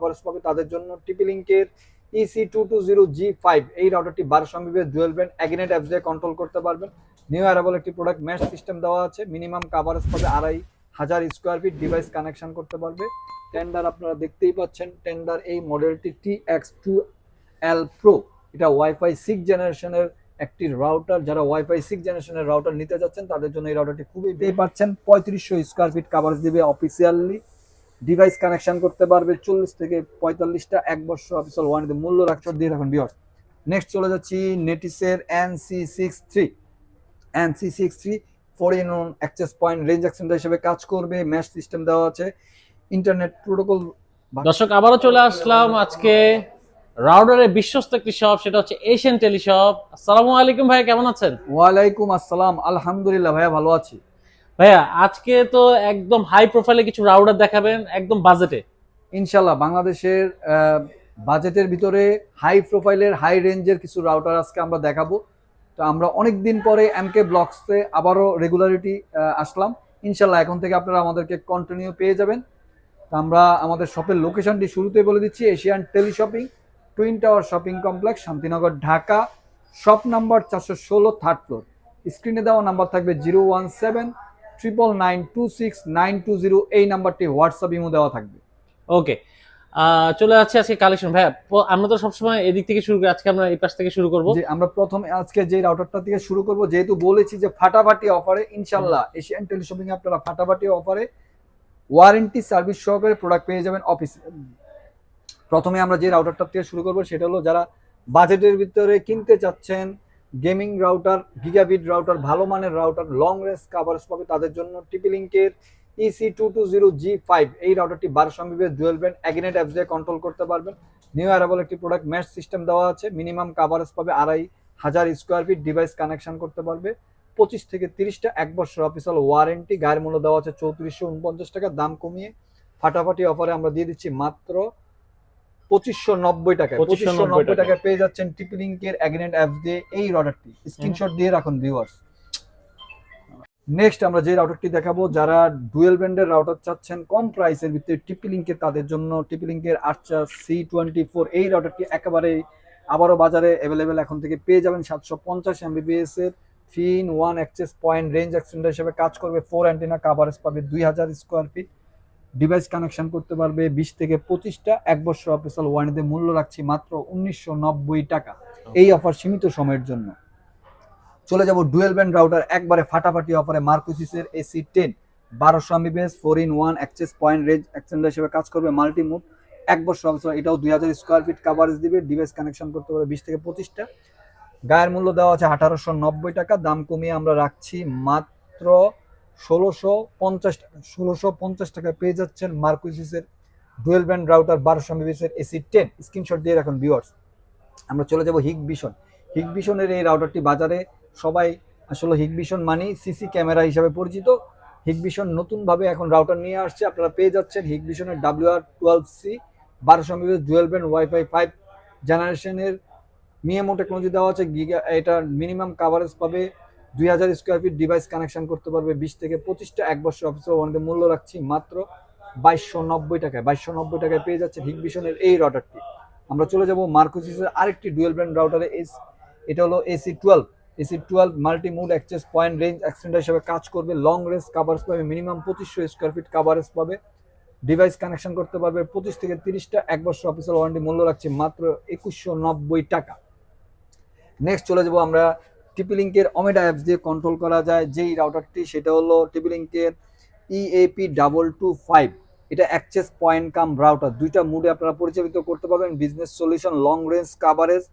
Coverage পাবে তাদের জন্য টিপি-লিংকের EC220G5 এই রাউটারটি 1200 Mbps ডুয়াল ব্যান্ড অ্যাগিনেট অ্যাপস দিয়ে কন্ট্রোল করতে পারবেন। নিউ অ্যারাবল একটি প্রোডাক্ট, ম্যাশ সিস্টেম দেওয়া আছে, মিনিমাম কাভারেজ পাবে 2500 স্কোয়ার ফিট, ডিভাইস কানেকশন করতে পারবে। টেন্ডার আপনারা দেখতেই পাচ্ছেন, টেন্ডার এই মডেলটি TX2L Pro, এটা ওয়াইফাই 6 জেনারেশনের একটি রাউটার। যারা ওয়াইফাই 6 জেনারেশনের রাউটার নিতে যাচ্ছেন তাদের জন্য এই রাউটারটি খুবই পেয়ে পাচ্ছেন। 3500 স্কোয়ার ফিট কাভারেজ দিবে অফিসিয়ালি, ডিভাইস কানেকশন করতে পারবে 40 থেকে 45টা, 1 বছর অফিসিয়াল ওয়ারেন্টি, মূল্য রাখতে দিয়ে রাখুন ভিউয়ার্স। নেক্সট চলে যাচ্ছি নেটিসের NC63 4-in-1 access point, range extender হিসেবে কাজ করবে, ম্যাশ সিস্টেম দেওয়া আছে, ইন্টারনেট প্রোটোকল। দর্শক আবারও চলে আসলাম আজকে রাউটারের বিশ্বস্ত একটি শপ, সেটা হচ্ছে এশিয়ান টেলিশপ। আসসালামু আলাইকুম ভাই, কেমন আছেন? ওয়ালাইকুম আসসালাম, আলহামদুলিল্লাহ ভাইয়া ভালো আছি। ভাইয়া আজকে তো একদম হাই প্রোফাইলে কিছু রাউটার দেখাবেন, একদম বাজেটে। ইনশাল্লাহ বাংলাদেশের বাজেটের ভিতরে হাই প্রোফাইলের হাই রেঞ্জের কিছু রাউটার আজকে আমরা দেখাবো। তো আমরা অনেক দিন পরে MK ব্লগসে আবারও রেগুলারিটি আসলাম। ইনশাল্লাহ এখন থেকে আপনারা আমাদেরকে কন্টিনিউ পেয়ে যাবেন। তো আমরা আমাদের শপের লোকেশনটি শুরুতেই বলে দিচ্ছি, Asian teleshopping, twin tower shopping complex, Shantinagar, Dhaka, shop number 416, third floor. স্ক্রিনে দেওয়া নাম্বার থাকবে 01799926920, এই নাম্বারটি হোয়াটসঅ্যাপ ইমো দেওয়া থাকবে। ওকে, চলে যাচ্ছে আজকে কালেকশন। ভাইয়া আমরা তো সবসময় এদিক থেকে শুরু করি, আজকে আমরা এই পাশ থেকে শুরু করব। যে আমরা প্রথমে আজকে যে রাউটারটা থেকে শুরু করব, যেহেতু বলেছি যে ফাটাফাটি অফারে, ইনশাল্লাহ এশিয়ান টেলিশপিং এ আপনারা ফাটাফাটি অফারে ওয়ারেন্টি সার্ভিস সহকারে প্রোডাক্ট পেয়ে যাবেন অফিসে। প্রথমে আমরা যে রাউটারটা থেকে শুরু করব সেটা হলো, যারা বাজেটের ভিতরে কিনতে চাচ্ছেন গেমিং রাউটার, গিগাবিট রাউটার, ভালো মানের রাউটার, লং রেঞ্জ কাভারেজ পাবে তাদের জন্য টিপি-লিংকের EC220G5 এই রাউটারটি 1200 Mbps ডুয়াল ব্যান্ড অ্যাগিনেট অ্যাপস দিয়ে কন্ট্রোল করতে পারবেন। নিউ অ্যারাবল একটি প্রোডাক্ট, ম্যাশ সিস্টেম দেওয়া আছে, মিনিমাম কাভারেজ পাবে 2500 স্কোয়ার ফিট, ডিভাইস কানেকশন করতে পারবে 25 থেকে 30টা, 1 বছর অফিসিয়াল ওয়ারেন্টি। গায়ের মূল্য দেওয়া আছে 3449 টাকা, দাম কমিয়ে ফাটাফাটি অফারে আমরা দিয়ে দিচ্ছি মাত্র 2590 টাকায়। 2590 টাকায় পেয়ে যাচ্ছেন টিপি-লিংকের অ্যাগিনেট অ্যাপস দিয়ে এই রাউটারটি। স্ক্রিনশট দিয়ে রাখুন ভিউয়ার্স। নেক্সট আমরা যে রাউটারটি দেখাবো, যারা ডুয়েল ব্র্যান্ডের রাউটার চাচ্ছেন কম প্রাইসের ভিতরে টিপি-লিংকের, তাদের জন্য টিপি-লিংকের আর্চার C24 এই রাউটারটি একেবারে আবারও বাজারে অ্যাভেলেবেল এখন থেকে পেয়ে যাবেন। 750 Mbps এর 3-in-1 access point, range extender হিসেবে কাজ করবে, 4 অ্যান্টেনা, কাভারেজ পাবে 2000 স্কোয়ার ফিট, ডিভাইস কানেকশন করতে পারবে 20 থেকে 25টা, 1 বছর অফিসিয়াল ওয়ারেন্টিতে, মূল্য রাখছি মাত্র 1990 টাকা। এই অফার সীমিত সময়ের জন্য। চলে যাব ডুয়েল ব্যান্ড রাউটার একবারে ফাটাফাটি অফারে, মার্কোসিসের AC10 1200 Mbps 4-in-1 access point, range extender হিসেবে কাজ করবে, মাল্টি মুড, 1 বছর অফিসিয়াল, এটাও 2000 স্কোয়ার ফিট কাভারেজ দিবে, ডিভাইস কানেকশন করতে পারবে 20 থেকে 25টা। গায়ের মূল্য দেওয়া আছে 1890 টাকা, দাম কমিয়ে আমরা রাখছি মাত্র 1650 টাকায় পেয়ে যাচ্ছেন মার্কোসিসের ডুয়েল ব্যান্ড রাউটার 1200 Mbps এর AC10। স্ক্রিনশট দিয়ে রাখুন ভিউয়ার্স। আমরা চলে যাব হিগভিশন। হিগভিশনের এই রাউটারটি বাজারে সবাই আসলে হিগভিশন মানি সিসি ক্যামেরা হিসাবে পরিচিত। হিগভিশন নতুনভাবে এখন রাউটার নিয়ে আসছে, আপনারা পেয়ে যাচ্ছেন হিগভিশনের WR12C 1200 Mbps dual band wifi 5 জেনারেশনের, মিএমও টেকনোলজি দেওয়া আছে, এটা মিনিমাম কাভারেজ পাবে 2000 স্কোয়ার ফিট, ডিভাইস কানেকশন করতে পারবে 20 থেকে 25টা, 1 বছর অফিসিয়াল ওয়ারেন্টি, মূল্য রাখছি মাত্র 2290 টাকায়। 2290 টাকায় পেয়ে যাচ্ছে হিগভিশনের এই রাউটারটি। আমরা চলে যাব মার্কোসিসের আরেকটি ডুয়েল ব্র্যান্ড রাউটারে, এটা হলো AC12 multi mode access point, range extender হিসেবে কাজ করবে, লং রেঞ্জ কাভারেজ পাবে, মিনিমাম 2500 স্কোয়ার ফিট কাভারেজ পাবে, ডিভাইস কানেকশন করতে পারবে 25 থেকে 30টা, 1 বছর অফিসিয়াল ওয়ারেন্টি, মূল্য রাখছি মাত্র 2190 টাকা। নেক্সট চলে যাব আমরা টিপি-লিংকের ওমেডা অ্যাপস দিয়ে কন্ট্রোল করা যায় যেই রাউটারটি, সেটা হলো টিপি-লিংকের EAP225। এটা অ্যাক্সেস পয়েন্ট কাম রাউটার, দুইটা মুডে আপনারা পরিচালিত করতে পারবেন, business solution, long range coverage,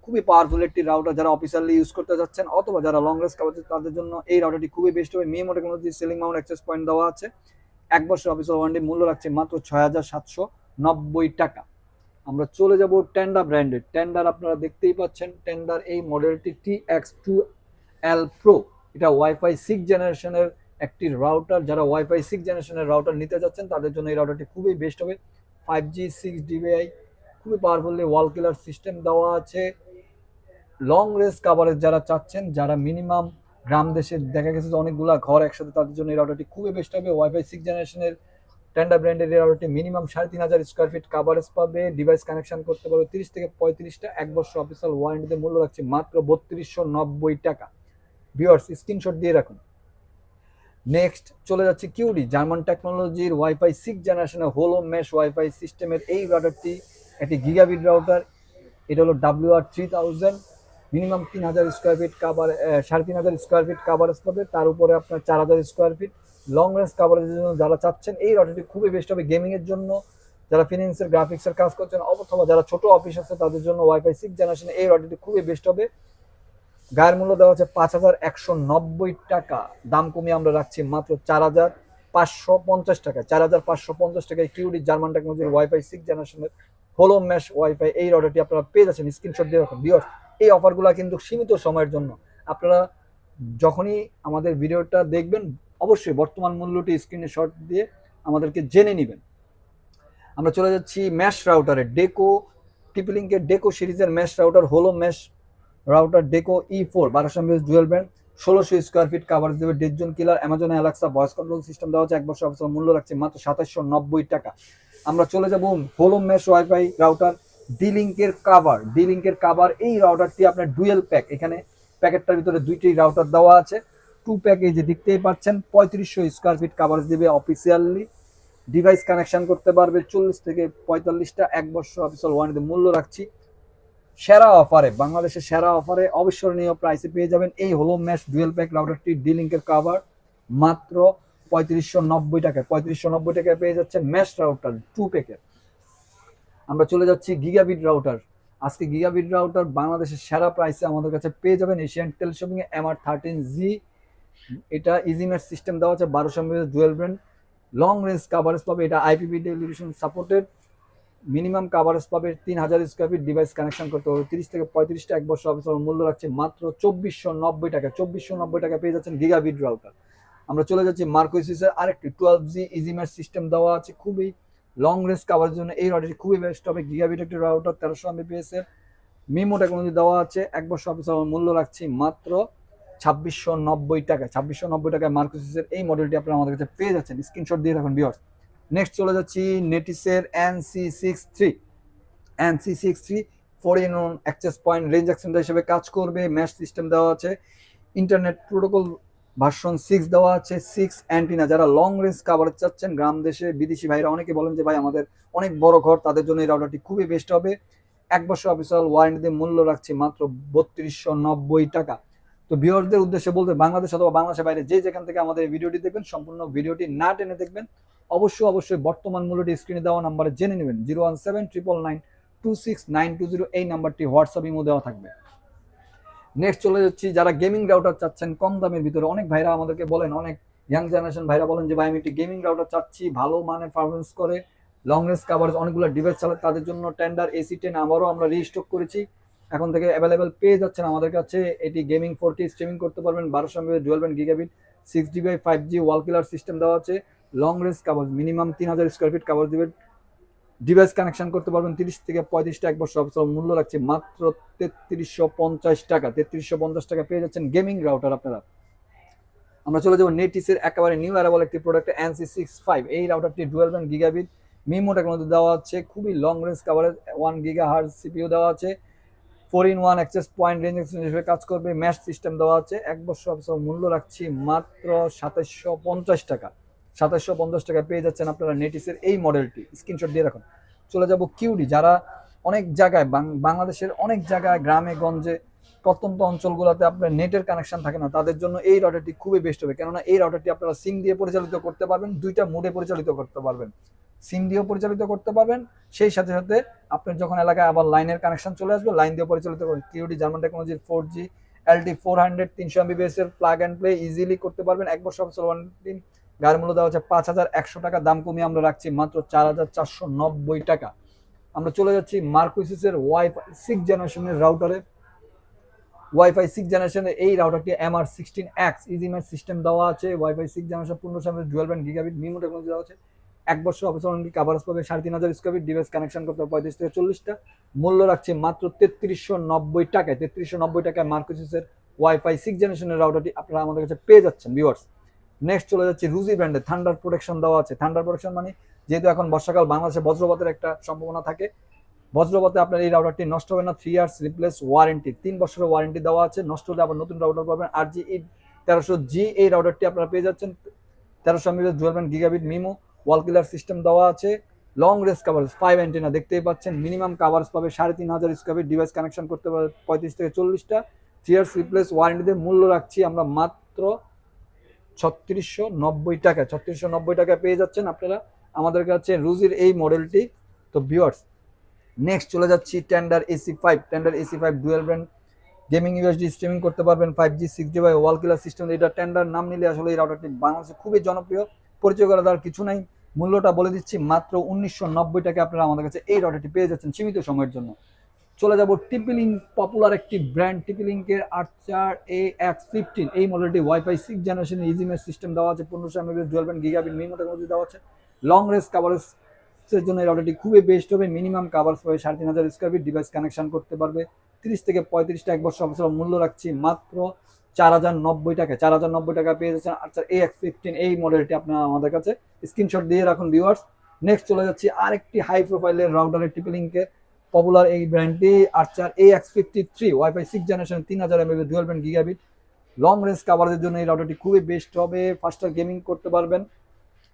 খুবই পাওয়ারফুল একটি রাউটার। যারা অফিসিয়ালি ইউজ করতে যাচ্ছেন অথবা যারা লং রেঞ্জ কাভারেজ, তাদের জন্য এই রাউটারটি খুবই বেস্ট হবে। MIMO technology ceiling mount access point দেওয়া আছে, 1 বছর অফিসিয়াল ওয়ারেন্টি, মূল্য রাখছে মাত্র 6790 টাকা। আমরা চলে যাব টেন্ডার ব্র্যান্ডের। টেন্ডার আপনারা দেখতেই পাচ্ছেন, টেন্ডার এই মডেলটি TX2L Pro, এটা ওয়াইফাই 6 জেনারেশনের একটি রাউটার। যারা ওয়াইফাই 6 জেনারেশনের রাউটার নিতে যাচ্ছেন তাদের জন্য এই রাউটারটি খুবই বেস্ট হবে। 5G 6 DPI, খুবই পাওয়ারফুলি ওয়াল কিলার সিস্টেম দেওয়া আছে, লং রেঞ্জ কাভারেজ যারা চাচ্ছেন, যারা মিনিমাম গ্রাম দেশে দেখা গেছে যে অনেকগুলা ঘর একসাথে, তাদের জন্য এই রাউটারটি খুবই বেস্ট হবে। ওয়াইফাই 6 জেনারেশনের টেন্ডার ব্র্যান্ডের এই রাউটারটি মিনিমাম 3,500 স্কোয়ার ফিট কাভারেজ পাবে, ডিভাইস কানেকশন করতে পারবে 30 থেকে 35টা, 1 বছর অফিসিয়াল ওয়ারেন্টিতে মূল্য রাখছে মাত্র 3290 টাকা। ভিউয়ার্স স্ক্রিনশট দিয়ে রাখুন। নেক্সট চলে যাচ্ছে কিউডি, জার্মান টেকনোলজির ওয়াইফাই 6 জেনারেশনের হোলো মেশ ওয়াইফাই সিস্টেমের এই রাউটারটি একটি গিগাবিট রাউটার। এটা হলো WR3000, minimum 3000 square feet cover, 3500 square feet coverage পাবে, তার উপরে আপনার 4000 স্কোয়ার ফিট লং রেঞ্জ কাভারেজের জন্য যারা চাচ্ছেন এই রাউটারটি খুবই বেস্ট হবে গেমিং এর জন্য, যারা ফিনান্সের গ্রাফিক্সের কাজ করছেন অথবা যারা ছোট অফিস আছে তাদের জন্য ওয়াইফাই 6 জেনারেশন এই রাউটারটি খুবই বেস্ট হবে। গায়ের মূল্য দেওয়া হচ্ছে 5190 টাকা, দাম কমিয়ে আমরা রাখছি মাত্র 4550 টাকা। 4550 টাকায় কিউডি জার্মান টেকনোলজির ওয়াইফাই 6 জেনারেশনের হোলো মেশ ওয়াইফাই এই রাউটারটি আপনারা পেয়ে যাচ্ছেন। স্ক্রিনশট দিয়ে রাখুন। ভিউয়ার্স এই অফারগুলো কিন্তু সীমিত সময়ের জন্য, আপনারা যখনই আমাদের ভিডিওটা দেখবেন অবশ্যই বর্তমান মূল্যটি স্ক্রিনশট দিয়ে আমাদেরকে জেনে নেবেন। আমরা চলে যাচ্ছি ম্যাশ রাউটারে, ডেকো টিপলিংকের ডেকো সিরিজের ম্যাশ রাউটার হোলো mesh router Deco E4 1200 mAh dual band, 1600 square feet coverage দেবে, dead killer, Amazon Alexa voice control system দেওয়া হচ্ছে, 1 বছর অফিসিয়াল মূল্য রাখছে মাত্র 2790 টাকা। আমরা চলে যাব হোলো মেশ ওয়াইফাই রাউটার ডি-লিঙ্কের কাভার এই রাউটারটি আপনার ডুয়েল প্যাক, এখানে প্যাকেটটার ভিতরে দুইটি রাউটার দেওয়া আছে, 2 প্যাক এই যে দেখতেই পাচ্ছেন, 3500 স্কোয়ার ফিট কাভারেজ দেবে অফিসিয়ালি, ডিভাইস কানেকশন করতে পারবে 40 থেকে 45টা, 1 বছর অফিসিয়াল ওয়ারেন্টি মূল্য রাখছি সেরা অফারে, বাংলাদেশের সেরা অফারে অবিস্মরণীয় প্রাইসে পেয়ে যাবেন এই হোলো মেশ ডুয়েল প্যাক রাউটারটি ডি-লিঙ্কের কাভার মাত্র 3590 টাকায়। 3590 টাকায় পেয়ে যাচ্ছেন মেশ রাউটার 2 প্যাকের। আমরা চলে যাচ্ছি গিগাবিট রাউটার। আজকে গিগাবিট রাউটার বাংলাদেশের সেরা প্রাইসে আমাদের কাছে পেয়ে যাবেন এশিয়ান টেলিশপিং এ MR13G। এটা ইজিমেট সিস্টেম দেওয়া আছে, 1200 mAh dual band, long range coverage পাবে, এটা IPv television supported, minimum coverage পাবে 3000 স্কোয়ার ফিট, ডিভাইস কানেকশন করতে হবে 30 থেকে 35টা, 1 বছর অফিসিয়াল মূল্য রাখছে মাত্র 2490 টাকা। 2490 টাকা পেয়ে যাচ্ছেন গিগাবিট রাউটার। আমরা চলে যাচ্ছি মার্কোসিসের আরেকটি 12G ইজিমেট সিস্টেম দেওয়া আছে, খুবই লং রেঞ্জ কাভারের জন্য এই রাউটারটি খুবই বেস্ট হবে। গিগাবিট একটি রাউটার 1300 Mbps এর, মিমো টেকনোলজি দেওয়া আছে, 1 বছর অফিসিয়াল মূল্য রাখছি মাত্র 2690 টাকা। 2690 টাকায় মার্কোসিসের এই মডেলটি আপনারা আমাদের কাছে পেয়ে যাচ্ছেন। স্ক্রিনশট দিয়ে রাখুন ভিউয়ার্স। নেক্সট চলে যাচ্ছি নেটিসের NC63 4-in-1 access point range extender হিসেবে কাজ করবে, ম্যাশ সিস্টেম দেওয়া আছে, ইন্টারনেট প্রোটোকল ভার্সন 6 দেওয়া আছে, 6 অ্যান্টিনা। যারা লং রেঞ্জ কাভারেজ চাচ্ছেন গ্রাম দেশে বিদেশি ভাইরা অনেকে বলেন যে ভাই আমাদের অনেক বড় ঘর, তাদের জন্য এই রাউটারটি খুবই বেস্ট হবে। 1 বছর অফিসিয়াল ওয়ারেন্টি মূল্য রাখছি মাত্র 3290 টাকা। তো ভিউয়ারদের উদ্দেশ্যে বলতে বাংলাদেশ অথবা বাংলাদেশের বাইরে যে যেখান থেকে আমাদের এই ভিডিওটি দেখবেন সম্পূর্ণ ভিডিওটি না টেনে দেখবেন, অবশ্যই বর্তমান মূল্যটি স্ক্রিনে দেওয়া নাম্বারে জেনে নেবেন। 01799926920 এই নাম্বারটি হোয়াটসঅ্যাপ ইমো দেওয়া থাকবে। নেক্সট চলে যাচ্ছি যারা গেমিং রাউটার চাচ্ছেন কম দামের ভিতরে, অনেক ভাইরা আমাদেরকে বলেন, অনেক ইয়াং জেনারেশন ভাইরা বলেন যে ভাই আমি একটি গেমিং রাউটার চাচ্ছি, ভালো মানের পারফরমেন্স করে, লং রেঞ্জ কাভারেজ, অনেকগুলো ডিভাইস চালায়, তাদের জন্য টেন্ডার AC10 আবারও আমরা রিস্টক করেছি, এখন থেকে অ্যাভেলেবেল পেয়ে যাচ্ছেন আমাদের কাছে। এটি গেমিং 4K স্ট্রিমিং করতে পারবেন, 1200 mAh dual band gigabit, 6GB 5G ওয়াল কিলার সিস্টেম দেওয়া আছে, long range coverage minimum 3000 square feet coverage দেবেন, ডিভাইস কানেকশন করতে পারবেন 30 থেকে 35টা, 1 বছর অফিসিয়াল মূল্য রাখছে মাত্র 3350 টাকা। 3350 টাকা পেয়ে যাচ্ছেন গেমিং রাউটার আপনারা। আমরা চলে যাবো নেটিসের একেবারে নিউ অ্যারাইভাল একটি প্রোডাক্ট NC65। এই রাউটারটি dual band gigabit, MIMO technology দেওয়া আছে, খুবই long range coverage, 1 GHz CPU দেওয়া আছে, 4-in-1 access point range extender হিসেবে কাজ করবে, ম্যাশ সিস্টেম দেওয়া আছে, 1 বছর অফিসিয়াল মূল্য রাখছি মাত্র 2750 টাকা। 2750 টাকা পেয়ে যাচ্ছেন আপনারা নেটিসের এই মডেলটি। স্ক্রিনশট দিয়ে রাখুন। চলে যাব কিউডি, যারা অনেক জায়গায় বাংলাদেশের অনেক জায়গায় গ্রামে গঞ্জে প্রত্যন্ত অঞ্চলগুলোতে আপনার নেটের কানেকশন থাকে না, তাদের জন্য এই রাউটারটি খুবই বেস্ট হবে, কেননা এই রাউটারটি আপনারা সিম দিয়ে পরিচালিত করতে পারবেন, দুইটা মোডে পরিচালিত করতে পারবেন, সিম দিয়েও পরিচালিত করতে পারবেন, সেই সাথে সাথে আপনার যখন এলাকায় আবার লাইনের কানেকশন চলে আসবে লাইন দিয়ে পরিচালিত করবেন। কিউডি জার্মান টেকনোলজির 4G LT 400 300 Mbps এর প্লাগ অ্যান্ড প্লে ইজিলি করতে পারবেন, 1 বছর অফিসিয়াল ওয়ারেন্টি। গায়ের মূল্য দেওয়া হচ্ছে 5100 টাকা, দাম কমিয়ে আমরা রাখছি মাত্র 4490 টাকা। আমরা চলে যাচ্ছি মার্কোসিসের ওয়াইফাই 6 জেনারেশনের রাউটারে। ওয়াইফাই 6 জেনারেশনের এই রাউটারটি MR16X ইজিমেট সিস্টেম দেওয়া আছে, wifi 6 generation 1500 mAh dual band gigabit, MIMO technology দেওয়া আছে, 1 বছর অফিসিয়াল ওয়ারেন্টি, কাভারেজ পাবে 3500 স্কোয়ার ফিট, ডিভাইস কানেকশন করতে হবে 35 থেকে 40টা, মূল্য রাখছে মাত্র 3390 টাকায়। 3390 টাকায় মার্কোসিসের ওয়াইফাই 6 জেনারেশনের রাউটারটি আপনারা আমাদের কাছে পেয়ে যাচ্ছেন ভিউয়ার্স। নেক্সট চলে যাচ্ছে রুজি ব্র্যান্ডের থান্ডার প্রোটেকশন দেওয়া আছে। থান্ডার প্রোটেকশন মানে যেহেতু এখন বর্ষাকাল, বাংলাদেশে বজ্রপাতের একটা সম্ভাবনা থাকে, বজ্রপাতে আপনার এই রাউটারটি নষ্ট হবে না। 3 ইয়ার্স রিপ্লেস ওয়ারেন্টি, 3 বছরের ওয়ারেন্টি দেওয়া আছে। নষ্ট হলে আবার নতুন রাউটার পাবেন। আর জি 1300G এই রাউটারটি আপনারা পেয়ে যাচ্ছেন 1300 Mbps dual band gigabit MIMO wall killer system দেওয়া আছে। লং রেঞ্জ কাভারেজ 5 অ্যান্টেনা দেখতেই পাচ্ছেন। মিনিমাম কাভারেজ পাবে 3500 স্কোয়ার ফিট। ডিভাইস কানেকশন করতে পারবে 35 থেকে 40টা। 3 ইয়ার্স রিপ্লেস ওয়ারেন্টিতে মূল্য রাখছি আমরা মাত্র 3690 টাকা। 3690 টাকায় পেয়ে যাচ্ছেন আপনারা আমাদের কাছে রুজির এই মডেলটি। তো ভিউয়ার্স, নেক্সট চলে যাচ্ছি Tenda AC5। Tenda AC5 dual brand gaming USD streaming করতে পারবেন 5G 6G by wall killer system. এটা টেন্ডার নাম নিলে আসলে এই রাউটারটি বাংলাদেশে খুবই জনপ্রিয়, পরিচয় করা দেওয়ার কিছু নাই। মূল্যটা বলে দিচ্ছি মাত্র 1990 টাকা আপনারা আমাদের কাছে এই রাউটারটি পেয়ে যাচ্ছেন সীমিত সময়ের জন্য। চলে যাব টিপিলিঙ্ক, পপুলার একটি ব্র্যান্ড টিপিলিঙ্কের আর্চার AX15। এই মডেলটি wifi 6 generation easy mesh system দেওয়া আছে। 1500 Mbps dual band gigabit MIMO technology দেওয়া আছে। লং রেঞ্জ কাভারেজের জন্য এই রাউটারটি খুবই বেস্ট হবে। মিনিমাম কাভারেজ পাবে 3500 স্কোয়ার ফিট। ডিভাইস কানেকশন করতে পারবে 30 থেকে 35টা। 1 বছর অবসর মূল্য রাখছি মাত্র 4090 টাকা। 4090 টাকা পেয়ে যাচ্ছেন আর্চার AX15 এই মডেলটি আপনারা আমাদের কাছে স্ক্রিনশট দিয়ে রাখুন ভিউয়ার্স। নেক্সট চলে যাচ্ছি আরেকটি হাই প্রোফাইলের রাউটারের টিপিলিঙ্কের পপুলার এই ব্র্যান্ডটি Archer AX53 wifi 6 generation 3000 Mbps dual band gigabit long range কাভারেজের জন্য এই রাউটারটি খুবই বেস্ট হবে। ফাস্টার গেমিং করতে পারবেন।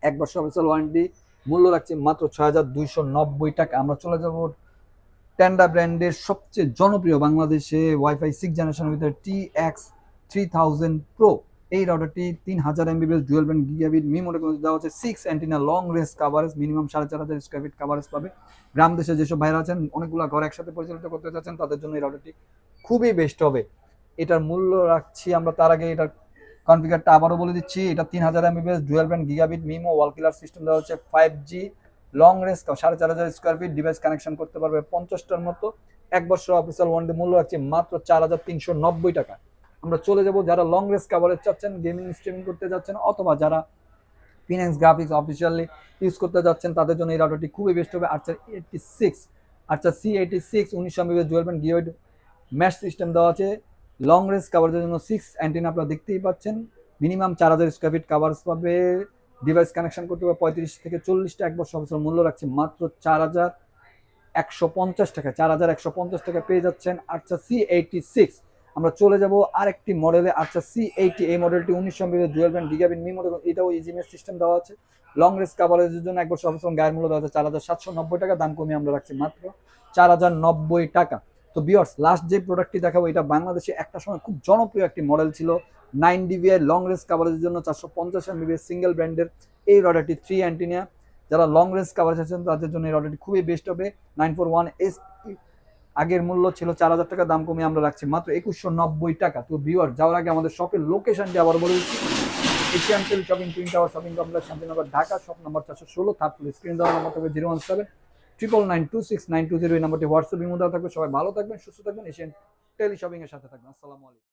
1 বছর অফিসিয়াল ওয়ারেন্টি। মূল্য রাখছি মাত্র 6290 টাকা। আমরা চলে যাব টেন্ডা ব্র্যান্ডের সবচেয়ে জনপ্রিয় বাংলাদেশে ওয়াইফাই 6 জেনারেশনের ভিতরে TX3000 প্রো। এই রাউটারটি 3000 Mbps dual band gigabit MIMO technology দেওয়া হচ্ছে। 6 antenna long range coverage, minimum 4500 square feet coverage পাবে। গ্রাম দেশে যেসব ভাইরা আছেন অনেকগুলো ঘর একসাথে পরিচালিত করতে চাচ্ছেন তাদের জন্য এই রাউটারটি খুবই বেস্ট হবে। এটার মূল্য রাখছি আমরা, তার আগে এটার কনফিগারটা আবারও বলে দিচ্ছি। এটা 3000 Mbps dual band gigabit MIMO wall killer system দেওয়া হচ্ছে। 5G long range 4500 square feet. Device connection করতে পারবে 50টার মতো। 1 বছর অফিসিয়াল ওয়ারেন্টি। মূল্য রাখছি মাত্র 4390 টাকা। আমরা চলে যাব যারা লং রেঞ্জ কাভারেজ চাচ্ছেন, গেমিং স্ট্রিমিং করতে যাচ্ছেন, অথবা যারা ফিনান্স গ্রাফিক্স অফিসিয়ালি ইউজ করতে যাচ্ছেন তাদের জন্য এই রাউটারটি খুবই বেস্ট হবে। আর্চার 86 আর্চার C86 1900 Mbps dual band gigabit mash system দেওয়া আছে। লং রেঞ্জ কাভারেজের জন্য 6 অ্যান্টেনা আপনারা দেখতেই পাচ্ছেন। মিনিমাম 4000 স্কোয়ার ফিট কাভারেজ পাবে। ডিভাইস কানেকশন করতে হবে 35 থেকে 40টা। 1 বছর অবসর মূল্য রাখছি মাত্র 4150 টাকা। 4150 টাকা পেয়ে যাচ্ছেন আর্চার C86। আমরা চলে যাব আরেকটি মডেলে আর্চার C80। এই মডেলটি 1900 Mbps dual band gigabit MIMO এটাও ইজি মেশ সিস্টেম দেওয়া আছে। লং রেঞ্জ কাভারেজের জন্য 1 বছর অবসর গায়ের মূল্য দেওয়া আছে 4790 টাকা। দাম কমিয়ে আমরা রাখছি মাত্র 4090 টাকা। তো ভিউয়ার্স, লাস্ট যে প্রোডাক্টটি দেখাবো এটা বাংলাদেশে একটা সময় খুব জনপ্রিয় একটি মডেল ছিল। 9dBi লং রেঞ্জ কাভারেজের জন্য 450 এমবিপিএস সিঙ্গেল ব্র্যান্ডের এই রাউটারটি 3 অ্যান্টিনা। যারা লং রেঞ্জ কাভারেজ আছেন তাদের জন্য এই রাউটারটি খুবই বেস্ট হবে। 941S আগের মূল্য ছিল 4000 টাকা, দাম কমিয়ে আমরা রাখছি মাত্র 2190 টাকা। তো ভিউয়ার, যাওয়ার আগে আমাদের শপের লোকেশনটি আবার বলে দিচ্ছি। Asian Tel shopping, twin tower shopping complex, Shantinagar, Dhaka. Shop number 416, third floor. Screen দেওয়ার নম্বর থাকবে 01799926920। এই নম্বরটি হোয়াটসঅ্যাপ ইমো দেওয়া থাকবে। সবাই ভালো থাকবেন, সুস্থ থাকবেন, এশিয়ান টেলি শপিং এর সাথে থাকবেন। আসসালামু আলাইকুম।